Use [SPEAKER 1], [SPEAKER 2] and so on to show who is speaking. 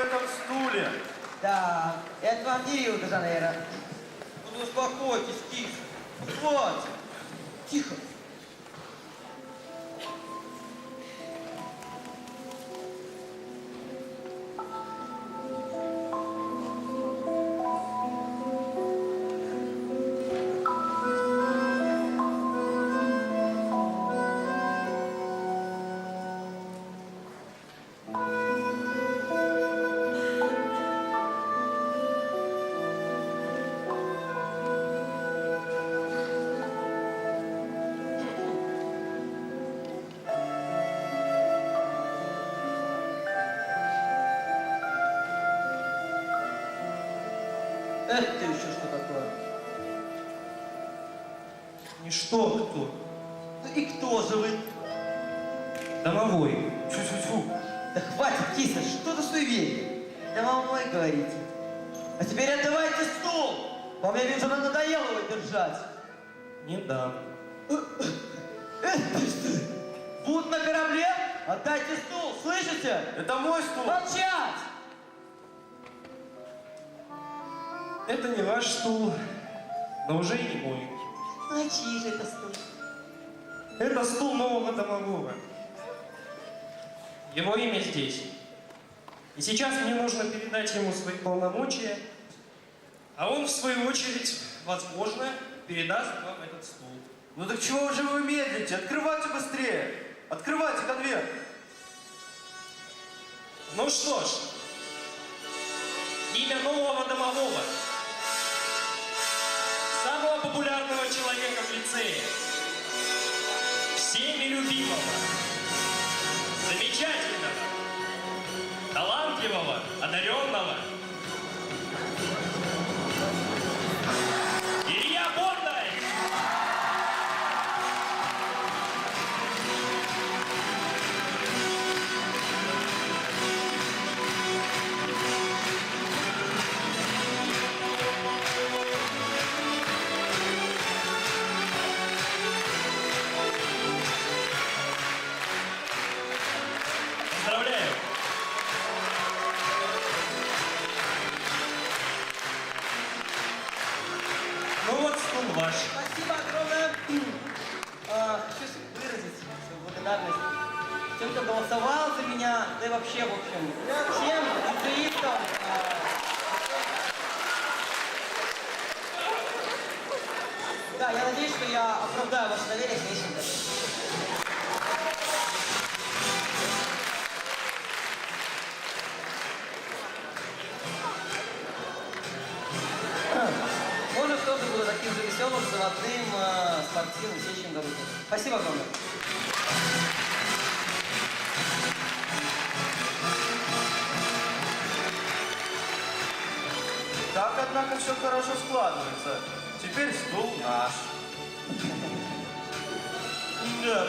[SPEAKER 1] этом стуле.
[SPEAKER 2] Да, это вам не Рио-де-Жанейро. Ну, успокойтесь, тише. Хватит. Тихо. Это еще что такое?
[SPEAKER 1] Не что, кто?
[SPEAKER 2] Ну и кто же вы?
[SPEAKER 1] Домовой. Тьфу-тьфу-тьфу.
[SPEAKER 2] Да хватит, киса, что за суеверие? Домовой, говорите. А теперь отдавайте стул! Вам, я вижу, нам надоело его держать.
[SPEAKER 1] Не дам.
[SPEAKER 2] Это что? Будут на корабле? Отдайте стул, слышите?
[SPEAKER 1] Это мой стул.
[SPEAKER 2] Молчать!
[SPEAKER 1] Это не ваш стул, но уже и не мой.
[SPEAKER 2] А чьи же это стул?
[SPEAKER 1] Это стул нового домового. Его имя здесь. И сейчас мне нужно передать ему свои полномочия, а он, в свою очередь, возможно, передаст вам этот стул.
[SPEAKER 3] Ну так чего же вы медлите? Открывайте быстрее! Открывайте конверт!
[SPEAKER 1] Ну что ж, имя нового домового, самого популярного человека в лицее, всеми любимого, замечательного, талантливого, одаренного Илья Бондарь! Поздравляю! Ну вот стул ваш.
[SPEAKER 2] Спасибо огромное. Хочу выразить свою благодарность тем, кто голосовал за меня, да и вообще, в общем, всем индуистам. Да, я надеюсь, что я оправдаю ваше доверие в следующем году. Может, тоже буду таким же веселым, заводным, спортивным в следующем году. Спасибо огромное.
[SPEAKER 3] Так, однако, все хорошо складывается. Теперь стул наш.
[SPEAKER 1] Да,